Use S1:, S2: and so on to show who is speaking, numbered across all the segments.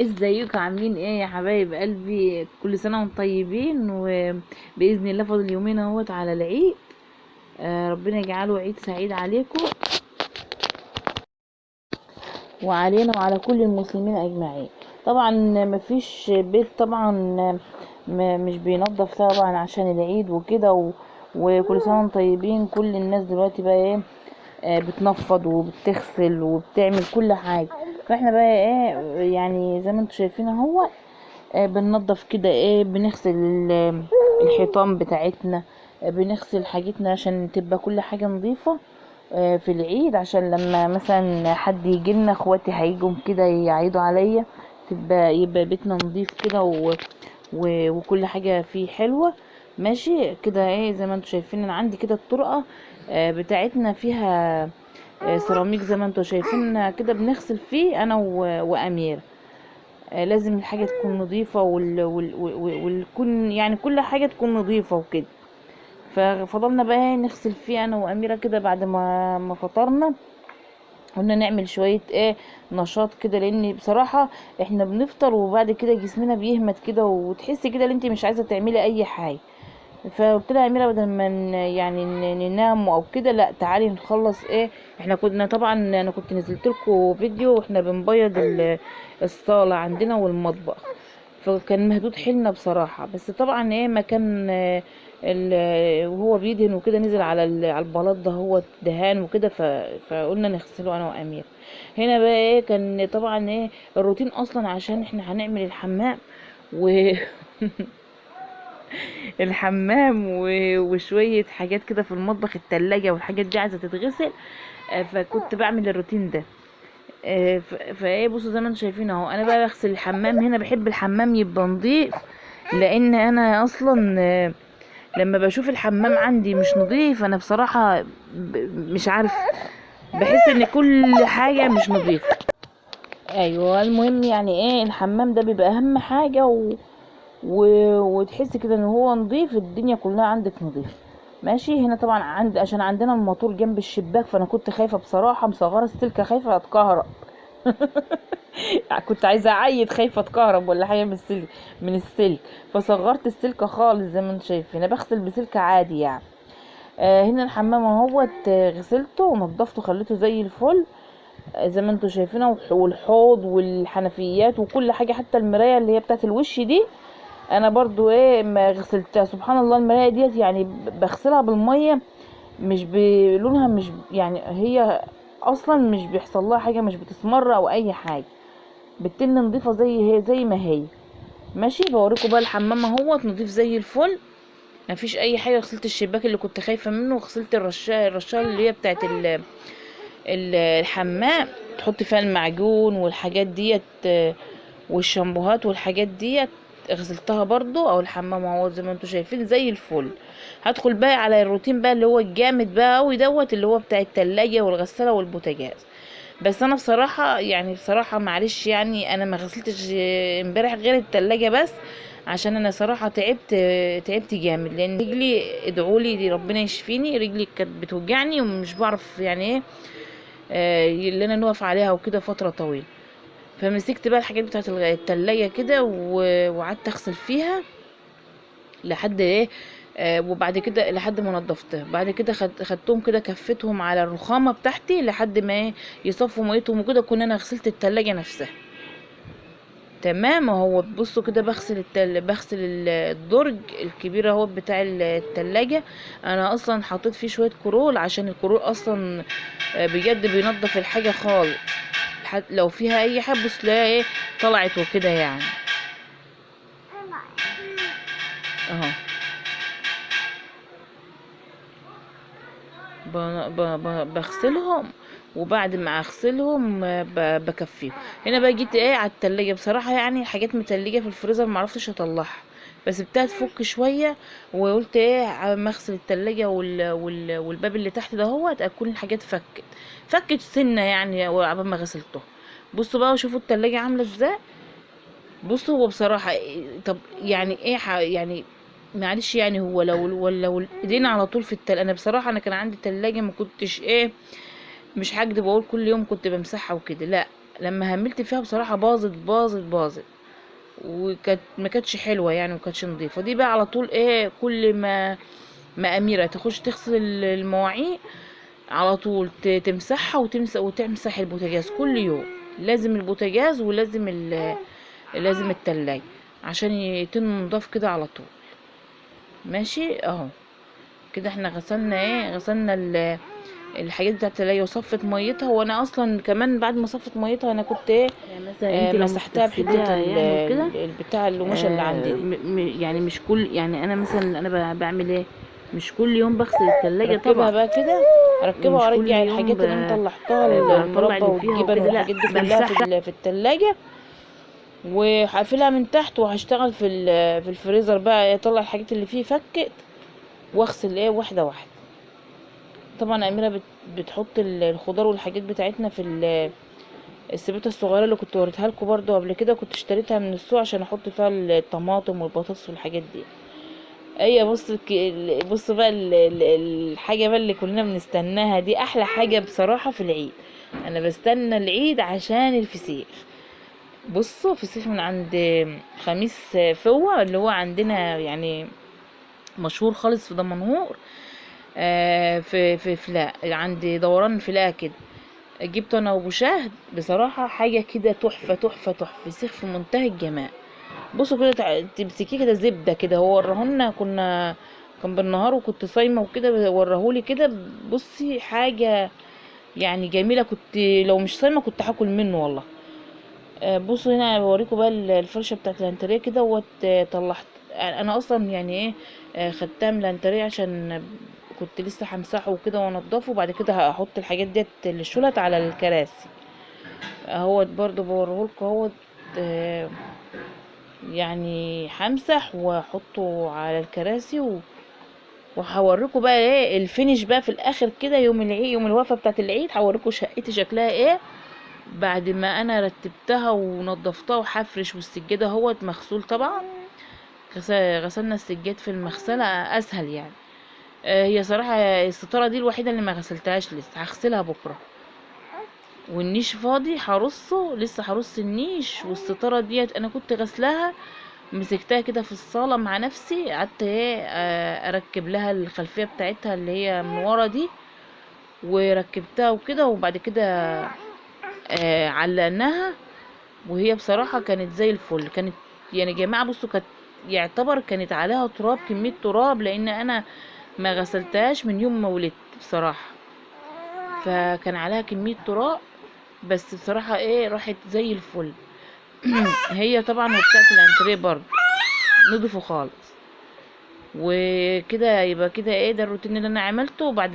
S1: ازيكم عاملين ايه يا حبايب قلبي؟ كل سنه وانتم طيبين، وباذن الله فاضل يومين اهوت على العيد. ربنا يجعله عيد سعيد عليكم وعلينا وعلى كل المسلمين اجمعين. طبعا مفيش بيت طبعا مش بينظف طبعا عشان العيد وكده وكل سنه وانتم طيبين. كل الناس دلوقتي بقى ايه، بتنفض وبتغسل وبتعمل كل حاجه. فاحنا بقى ايه، يعني زي ما انتم شايفين اهو، بننضف كده ايه، بنغسل الحيطان بتاعتنا، بنغسل حاجتنا عشان تبقى كل حاجة نظيفة في العيد، عشان لما مثلا حد يجيلنا، اخواتي هيجوا كده يعيدوا عليا، يبقى بيتنا نظيف كده وكل حاجة فيه حلوة. ماشي كده ايه، زي ما انتوا شايفين انا عندي كده الطرقة بتاعتنا فيها سيراميك، زي ما انتوا شايفين كده بنغسل فيه انا وامير. لازم الحاجة تكون نظيفة والكون يعني كل حاجة تكون نظيفة وكده. ففضلنا بقى نغسل فيه انا واميرة كده بعد ما فطرنا. قلنا نعمل شوية ايه، نشاط كده، لان بصراحة احنا بنفطر وبعد كده جسمنا بيهمت كده، وتحسي كده ان انت مش عايزة تعملي اي حاجة. فقلت لها يا اميره، بدل ما يعني ننام او كده، لا تعالي نخلص ايه. احنا كنا طبعا، انا كنت نزلت لكم فيديو واحنا بنبيض الصاله عندنا والمطبخ، فكان مهدود حيلنا بصراحه. بس طبعا ايه، ما كان وهو بيدهن وكده نزل على على البلاط ده، هو دهان وكده، فقلنا نغسله انا وامير. هنا بقى ايه، كان طبعا ايه الروتين اصلا، عشان احنا هنعمل الحمام و الحمام وشوية حاجات كده في المطبخ، التلاجة والحاجات دي عايزة تتغسل. فكنت بعمل الروتين ده. فايه، بصوا زي ما انتم شايفين اهو، انا بقى بغسل الحمام. هنا بحب الحمام يبقى نظيف، لان انا اصلا لما بشوف الحمام عندي مش نظيف، انا بصراحة مش عارف، بحس ان كل حاجة مش نظيفة. ايوه، المهم يعني ايه، الحمام ده بيبقى اهم حاجة وتحس كده ان هو نظيف، الدنيا كلها عندك نظيف. ماشي. هنا طبعا عشان عندنا الموتور جنب الشباك، فانا كنت خايفه بصراحه، مصغره السلكه خايفه اتكهرب. كنت عايزه اعيد، خايفه اتكهرب ولا حاجه من السلك. فصغرت السلكه خالص، زي ما انتم شايفين انا بغسل بسلكه عادي يعني. هنا الحمام اهوت، غسلته ونضفته خليته زي الفل. زي ما انتم شايفينه، والحوض والحنفيات وكل حاجه، حتى المرايه اللي هي بتاعت الوش دي انا برضو ايه ما غسلتها. سبحان الله، المرايه ديت يعني بغسلها بالميه، مش بلونها، مش يعني هي اصلا مش بيحصل لها حاجه، مش بتسمر او اي حاجه، بتن نضيفه زي هي زي ما هي. ماشي. بوريكم بقى الحمام اهوت نضيف زي الفل، مفيش اي حاجه. غسلت الشباك اللي كنت خايفه منه، وغسلت الرشاشه اللي هي بتاعت الحمام، تحط فيها المعجون والحاجات ديت، والشامبوهات والحاجات ديت، غسلتها برضو. او الحمام اهو زي ما انتم شايفين زي الفل. هدخل بقى على الروتين بقى اللي هو الجامد بقى قوي دوت، اللي هو بتاع التلاجة والغسالة والبوتاجاز. بس انا بصراحة يعني، بصراحة معلش يعني، انا ما غسلتش امبارح غير التلاجة بس، عشان انا صراحة تعبت جامد، لان رجلي، ادعولي دي ربنا يشفيني، رجلي كانت بتوجعني ومش بعرف يعني ايه، اللي انا نقف عليها وكده فترة طويلة. فمسكت بقى الحاجات بتاعت التلاجة كده وقعدت اغسل فيها لحد ايه، وبعد كده لحد ما نضفتها. بعد كده خدتهم كده، كفتهم على الرخامة بتاعتي لحد ما ايه يصفوا ميتهم وكده، كنا انا غسلت التلاجة نفسها. تمام اهو. بصوا كده بغسل بغسل الدرج الكبير اهو بتاع التلاجة. انا اصلا حطيت فيه شوية كرول، عشان الكرول اصلا بجد بينضف الحاجة خالص. لو فيها اي حاجة بص تلاقيها ايه، طلعت وكده يعني. اهو بغسلهم، وبعد ما اغسلهم بكفيهم. هنا بقى جيت ايه على التلاجة، بصراحة يعني حاجات متلجة في الفريزر معرفتش اطلعها، بس ابتدت تفك شوية. وقلت ايه، عم اغسل التلاجة والباب اللي تحت ده هو تكون الحاجات فكت سنة يعني عبال ما غسلته. بصوا بقى وشوفوا التلاجة عاملة ازاي. بصوا هو بصراحة طب يعني ايه يعني معلش يعني، هو لو ايدينا على طول في انا بصراحة انا كان عندي تلاجة، ما كنتش ايه، مش هكدب اقول كل يوم كنت بمسحها وكده، لا. لما هملت فيها بصراحة باظت، وكانت ما كانتش حلوة يعني، وما كانتش نظيفة. دي بقى على طول ايه، كل ما أميرة تخش تغسل المواعين على طول تمسحها، وتمسح البوتاجاز كل يوم. لازم البوتاجاز، ولازم لازم التلاجة، عشان يتم نضاف كده على طول. ماشي اهو. كده احنا غسلنا ايه، غسلنا الحاجات بتاعت التلاجة وصفت ميتها. وانا اصلا كمان بعد ما صفت ميتها انا كنت ايه،
S2: يعني مثلا انت لو مش
S1: مسحتها بحتة
S2: بتغسليها يعني وكده،
S1: بتاع القماشة اللي عندي دي.
S2: يعني مش كل، يعني انا مثلا انا بعمل ايه، مش كل يوم بغسل التلاجة
S1: اركبها
S2: طبعا،
S1: بقى كده، اركبها
S2: ومش كل
S1: وارجع
S2: يوم
S1: الحاجات اللي انا طلعتها،
S2: بطلع
S1: المربى
S2: اللي فيها
S1: والجبن
S2: وكده، لا
S1: والحاجات دي كلها
S2: بمسحها.
S1: في التلاجة. وهقفلها من تحت، وهشتغل في الفريزر بقى، اطلع الحاجات اللي فيه فكت، واغسل ايه واحده واحده. طبعا اميره بتحط الخضار والحاجات بتاعتنا في السبيته الصغيره اللي كنت وريتها لكم برضو قبل كده، كنت اشتريتها من السوق عشان احط فيها الطماطم والبطاطس والحاجات دي. هي بص بقى الحاجه بقى اللي كلنا بنستناها دي، احلى حاجه بصراحه في العيد. انا بستنى العيد عشان الفسيخ. بصوا، فسيخ من عند خميس فوة، اللي هو عندنا يعني مشهور خالص في دمنهور. في فلاق عند دوران فلاقة كده. جبته انا وابو شهد، بصراحة حاجة كده تحفة تحفة تحفة، فسيخ في منتهى الجمال. بصوا كده، تمسكيه كده زبدة كده. هو وراهولنا، كان بالنهار وكنت صايمة وكده، وراهولي كده. بصي حاجة يعني جميلة، كنت لو مش صايمة كنت هاكل منه والله. بصوا هنا بوريكم بقى الفرشه بتاعت الانتريه كده، طلعت. انا اصلا يعني ايه، خدتها من الانتريه عشان كنت لسه همسحه وكده وانضفه، وبعد كده هحط الحاجات ديت اللي شلت على الكراسي. اهوت برضو بوريهولكوا اهوت. آه، يعني همسح واحطه على الكراسي وهوريكم بقى ايه الفينش بقى في الاخر كده، يوم العيد، يوم الوقفه بتاعت العيد، هوريكم شقتي شكلها ايه بعد ما انا رتبتها ونضفتها وحفرش. والسجاده اهوت مغسول طبعا. غسلنا السجاد في المغسله اسهل يعني. هي صراحه الستاره دي الوحيده اللي ما غسلتهاش لسه، هغسلها بكره. والنيش فاضي هرصه، لسه هرص النيش. والستاره ديت انا كنت غسلاها، مسكتها كده في الصاله مع نفسي، قعدت ايه اركب لها الخلفيه بتاعتها اللي هي من ورا دي، وركبتها وكده. وبعد كده علقناها. وهي بصراحة كانت زي الفل. كانت يعني يا جماعة بصوا، كانت يعتبر كانت عليها تراب، كمية تراب، لان انا ما غسلتهاش من يوم ما ولدت بصراحة. فكان عليها كمية تراب، بس بصراحة ايه راحت زي الفل. هي طبعا وبتاعت الانتريه برضه نضفوا خالص. وكده يبقى كده ايه، ده الروتين اللي انا عملته بعد،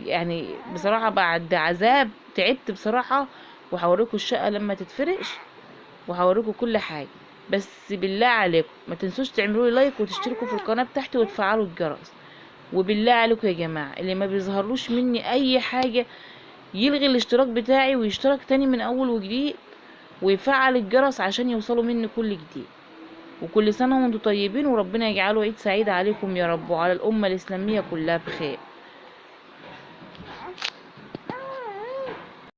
S1: يعني بصراحة بعد عذاب تعبت بصراحة. وهوريكم الشقة لما تتفرش، وهوريكم كل حاجه. بس بالله عليكم ما تنسوش تعملوا لي لايك وتشتركوا في القناه بتاعتي وتفعلوا الجرس. وبالله عليكم يا جماعه، اللي ما بيظهرلوش مني اي حاجه يلغي الاشتراك بتاعي ويشترك تاني من اول وجديد، ويفعل الجرس عشان يوصلوا مني كل جديد. وكل سنه وانتم طيبين، وربنا يجعله عيد سعيد عليكم يا رب، وعلى الامه الاسلاميه كلها بخير.